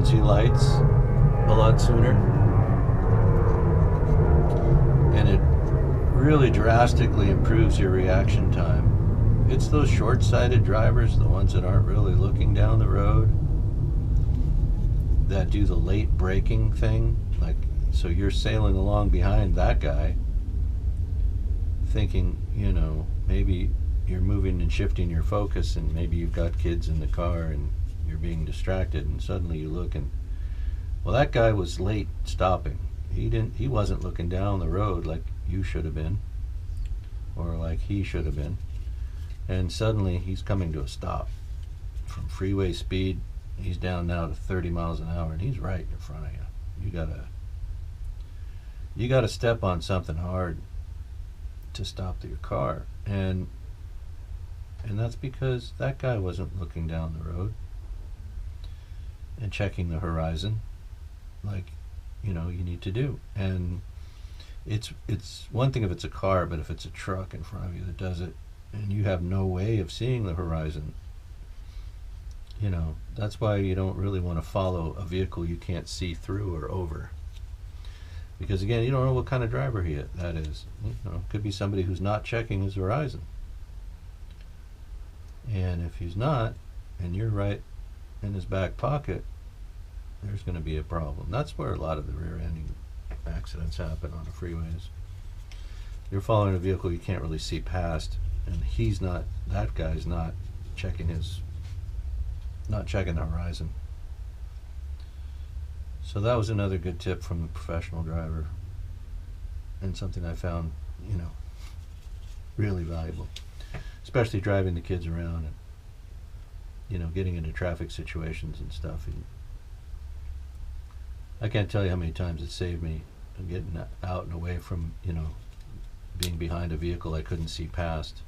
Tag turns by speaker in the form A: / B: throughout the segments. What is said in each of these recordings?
A: emergency lights a lot sooner. And it really drastically improves your reaction time. It's those short-sighted drivers, the ones that aren't really looking down the road, that do the late braking thing. Like, so you're sailing along behind that guy, thinking, you know, maybe you're moving and shifting your focus, and maybe you've got kids in the car and you're being distracted, and suddenly you look and, well, that guy was late stopping. He wasn't looking down the road like you should have been, or like he should have been. And suddenly he's coming to a stop. From freeway speed, he's down now to 30 miles an hour, and he's right in front of you. You gotta step on something hard to stop your car. And that's because that guy wasn't looking down the road and checking the horizon like, you know, you need to do. And it's one thing if it's a car, but if it's a truck in front of you that does it and you have no way of seeing the horizon, you know, that's why you don't really want to follow a vehicle you can't see through or over. Because again, you don't know what kind of driver that is. You know, it could be somebody who's not checking his horizon. And if he's not, and you're right in his back pocket, there's going to be a problem. That's where a lot of the rear-ending accidents happen on the freeways. You're following a vehicle you can't really see past, and that guy's not checking the horizon. So that was another good tip from the professional driver, and something I found, you know, really valuable, especially driving the kids around and, you know, getting into traffic situations and stuff. And I can't tell you how many times it saved me getting out and away from, you know, being behind a vehicle I couldn't see past.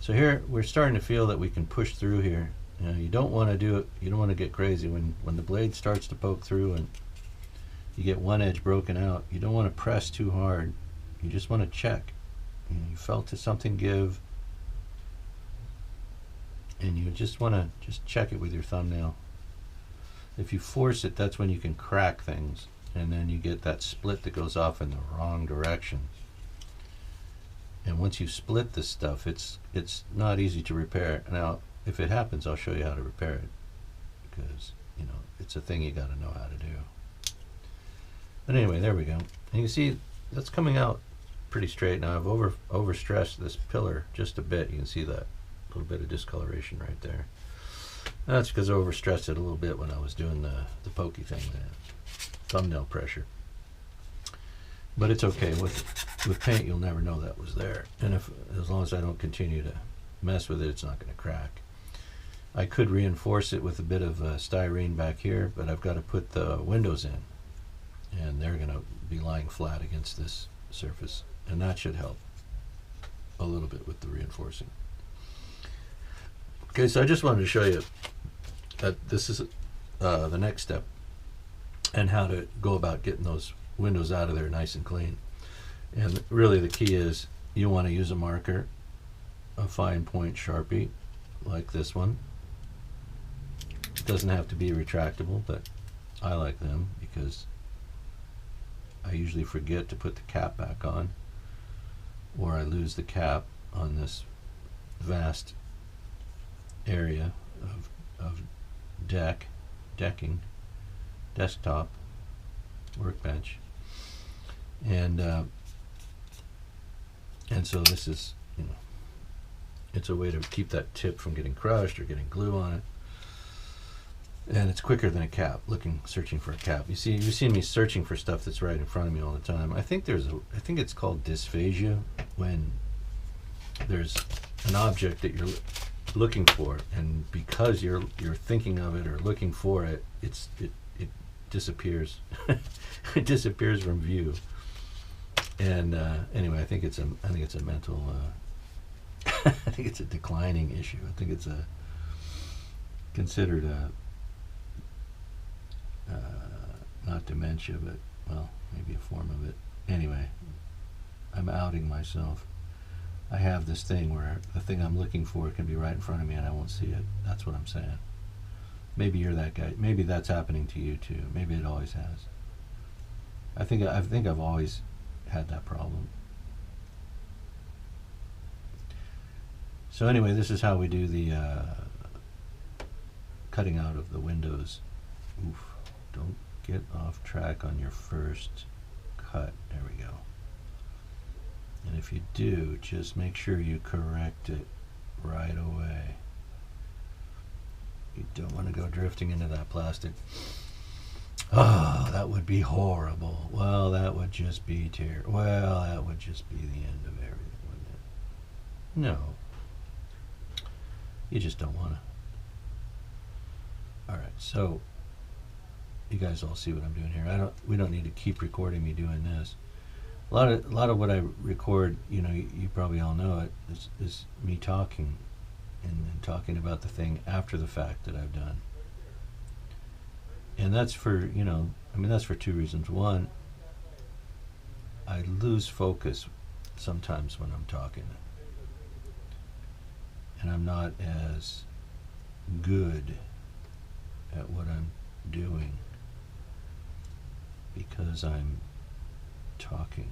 A: So here we're starting to feel that we can push through here. You know, you don't want to do it. You don't want to get crazy when the blade starts to poke through and you get one edge broken out. You don't want to press too hard. You just want to check. You felt something give, and you just want to check it with your thumbnail. If you force it, that's when you can crack things, and then you get that split that goes off in the wrong direction. And once you split this stuff, it's not easy to repair. Now, if it happens, I'll show you how to repair it, because, you know, it's a thing you got to know how to do. But anyway, there we go. And you can see that's coming out pretty straight. Now I've overstressed this pillar just a bit. You can see that little bit of discoloration right there. That's because I overstressed it a little bit when I was doing the pokey thing, the thumbnail pressure. But it's okay. With paint, you'll never know that was there. And as long as I don't continue to mess with it, it's not going to crack. I could reinforce it with a bit of styrene back here, but I've got to put the windows in, and they're going to be lying flat against this surface, and that should help a little bit with the reinforcing. Okay, so I just wanted to show you that this is the next step, and how to go about getting those windows out of there nice and clean. And really the key is you want to use a marker, a fine point Sharpie like this one. It doesn't have to be retractable, but I like them because I usually forget to put the cap back on, or I lose the cap on this vast area of decking, desktop, workbench, and so this is, you know, it's a way to keep that tip from getting crushed or getting glue on it, and it's quicker than a cap. Searching for a cap. You've seen me searching for stuff that's right in front of me all the time. I think it's called dysphagia, when there's an object that you're looking for, and because you're thinking of it or looking for it, it disappears. It disappears from view. And anyway, I think it's a mental I think it's a declining issue. I think it's considered not dementia, but, well, maybe a form of it. Anyway, I'm outing myself. I have this thing where the thing I'm looking for can be right in front of me and I won't see it. That's what I'm saying. Maybe you're that guy. Maybe that's happening to you too. Maybe it always has. I think I've always had that problem. So anyway, this is how we do the cutting out of the windows. Oof, don't get off track on your first cut. There we go. And if you do, just make sure you correct it right away. You don't want to go drifting into that plastic. Oh, that would be horrible. Well, that would just be terrible. Well, that would just be the end of everything, wouldn't it? No. You just don't want to. All right, so you guys all see what I'm doing here. We don't need to keep recording me doing this. A lot of what I record, you know, you probably all know it, is me talking and talking about the thing after the fact that I've done. And that's for, you know, I mean, that's for two reasons. One, I lose focus sometimes when I'm talking. And I'm not as good at what I'm doing because I'm talking.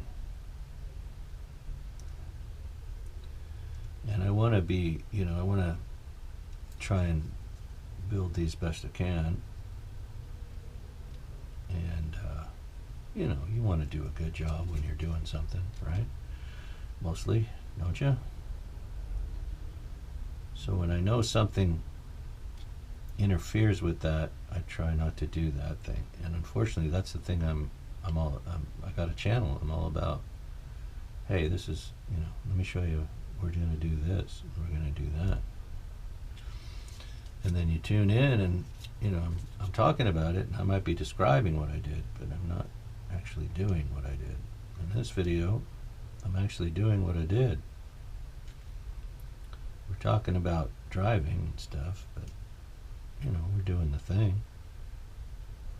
A: And I want to be, you know, I want to try and build these best I can. And, you know, you want to do a good job when you're doing something, right? Mostly, don't you? So when I know something interferes with that, I try not to do that thing. And unfortunately, that's the thing I got a channel I'm all about. Hey, this is, you know, let me show you, we're going to do this, we're going to do that. And then you tune in and, you know, I'm talking about it, and I might be describing what I did, but I'm not actually doing what I did. In this video, I'm actually doing what I did. We're talking about driving and stuff, but, you know, we're doing the thing.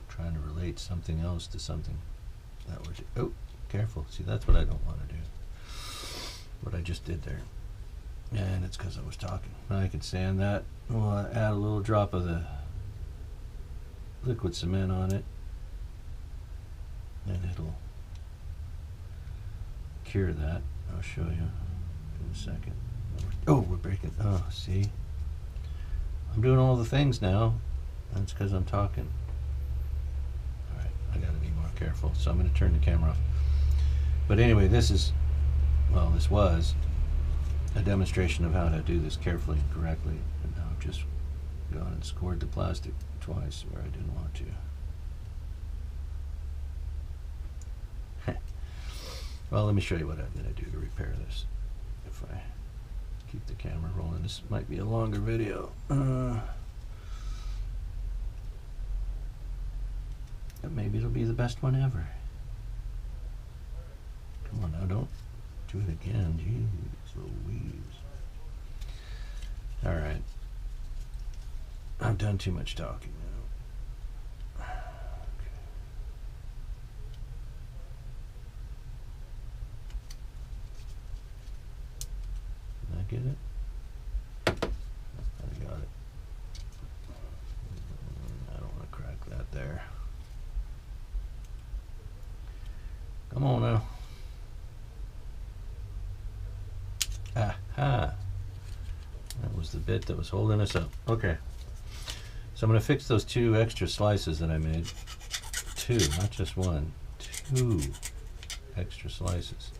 A: We're trying to relate something else to something that we're doing. Oh, careful. See, that's what I don't want to do. What I just did there. And it's because I was talking. I can sand that. We'll add a little drop of the liquid cement on it, and it'll cure that. I'll show you in a second. Oh, we're breaking. Oh, see? I'm doing all the things now. That's because I'm talking. All right, I got to be more careful, so I'm going to turn the camera off. But anyway, this was a demonstration of how to do this carefully and correctly. And now I've just gone and scored the plastic twice where I didn't want to. Well, let me show you what I'm going to do to repair this. If I keep the camera rolling, this might be a longer video. But maybe it'll be the best one ever. Come on now, don't do it again. Jeez Louise. All right. I've done too much talking now. Okay. Did I get it? I got it. I don't want to crack that there. Come on now. Aha. That was the bit that was holding us up. Okay. So I'm going to fix those two extra slices that I made. Two, not just one. Two extra slices.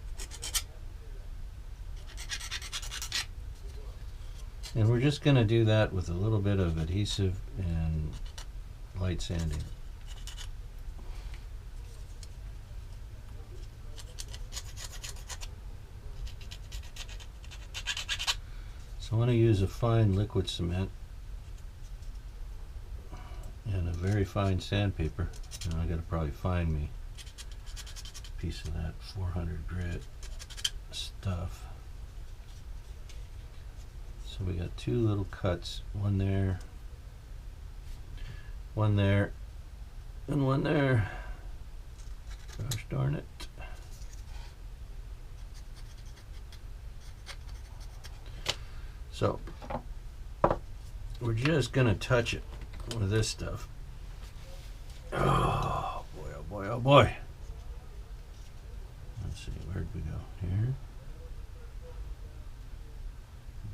A: And we're just going to do that with a little bit of adhesive and light sanding. So I want to use a fine liquid cement and a very fine sandpaper. Now I got to probably find me a piece of that 400 grit stuff. So we got two little cuts, one there, and one there. Gosh darn it. So we're just going to touch it with this stuff. Oh boy, oh boy, oh boy. Let's see, where'd we go? Here.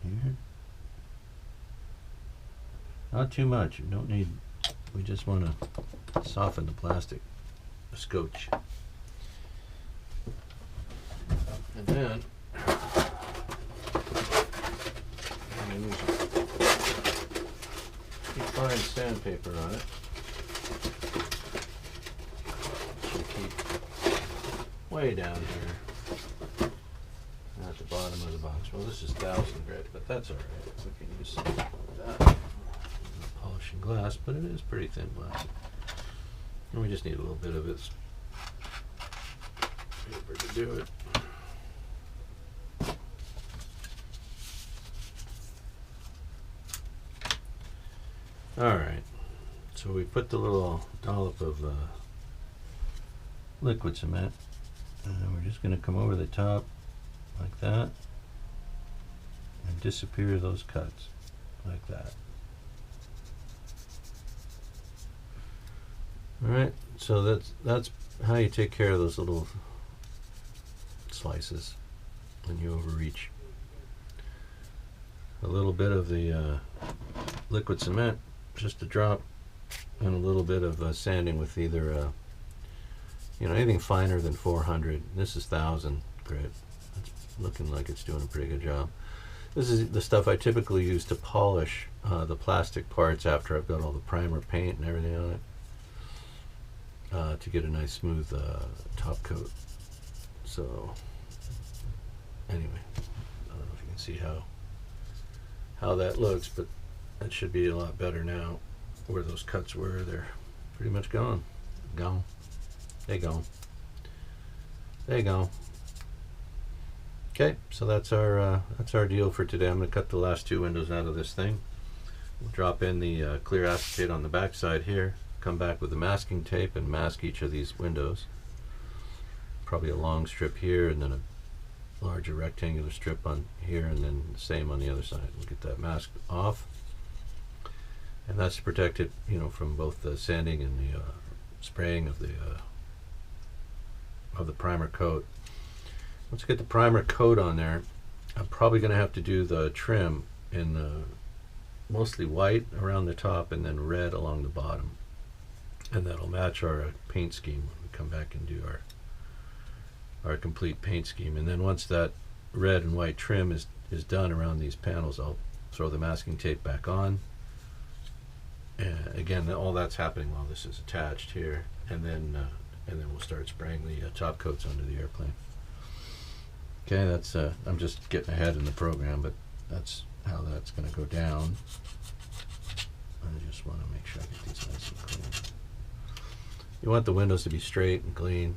A: Here. Not too much. You don't need, we just want to soften the plastic, the scotch. And then I'm going to use fine sandpaper on it. Should keep way down here at the bottom of the box. Well, this is 1000 grit, but that's all right. We can use some of that. Polishing glass, but it is pretty thin glass. And we just need a little bit of its paper to do it. Alright, so we put the little dollop of liquid cement, and then we're just going to come over the top like that and disappear those cuts like that. Alright, so that's how you take care of those little slices when you overreach. A little bit of the liquid cement, just a drop, and a little bit of sanding with either anything finer than 400. This is 1000 grit. It's looking like it's doing a pretty good job. This is the stuff I typically use to polish the plastic parts after I've got all the primer paint and everything on it, to get a nice smooth top coat. So anyway, I don't know if you can see how that looks, but that should be a lot better now. Where those cuts were, they're pretty much gone. Gone. They gone. They gone. Okay, so that's our deal for today. I'm going to cut the last two windows out of this thing. We'll drop in the clear acetate on the back side here. Come back with the masking tape and mask each of these windows. Probably a long strip here, and then a larger rectangular strip on here, and then the same on the other side. We'll get that mask off. And that's to protect it, from both the sanding and the spraying of the primer coat. Once I get the primer coat on there, I'm probably going to have to do the trim in mostly white around the top and then red along the bottom. And that'll match our paint scheme when we come back and do our complete paint scheme. And then once that red and white trim is done around these panels, I'll throw the masking tape back on. And again, all that's happening while this is attached here, and then we'll start spraying the top coats onto the airplane. Okay, that's I'm just getting ahead in the program, but that's how that's going to go down. I just want to make sure I get these nice and clean. You want the windows to be straight and clean,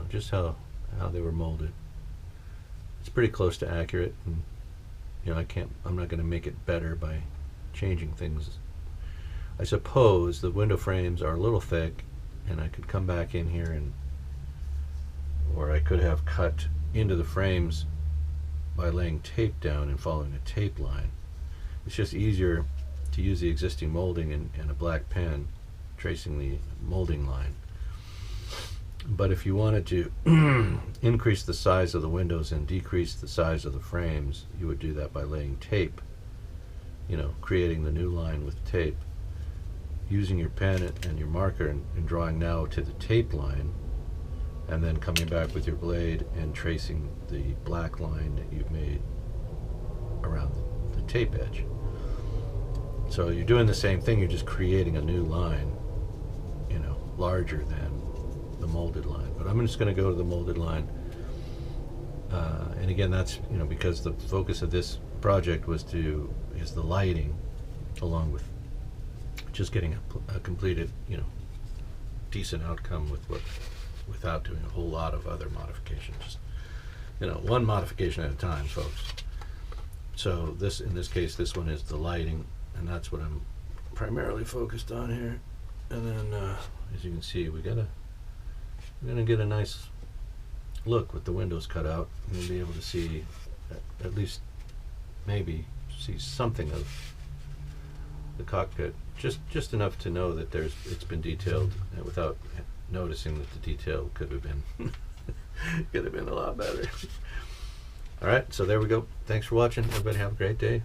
A: just how they were molded. It's pretty close to accurate, and I'm not going to make it better by changing things. I suppose the window frames are a little thick, and I could come back in here or I could have cut into the frames by laying tape down and following a tape line. It's just easier to use the existing molding and a black pen tracing the molding line. But if you wanted to increase the size of the windows and decrease the size of the frames, you would do that by laying tape, creating the new line with tape, using your pen and your marker and drawing now to the tape line, and then coming back with your blade and tracing the black line that you've made around the tape edge. So you're doing the same thing, you're just creating a new line, larger than the molded line. But I'm just going to go to the molded line, and again, that's because the focus of this project is the lighting, along with just getting a completed decent outcome without doing a whole lot of other modifications. Just one modification at a time, folks. So in this case, this one is the lighting, and that's what I'm primarily focused on here. And then as you can see, we're gonna get a nice look with the windows cut out. You'll be able to see at least maybe see something the cockpit, just enough to know that it's been detailed, without noticing that the detail could have been a lot better. All right, so there we go. Thanks for watching. Everybody have a great day.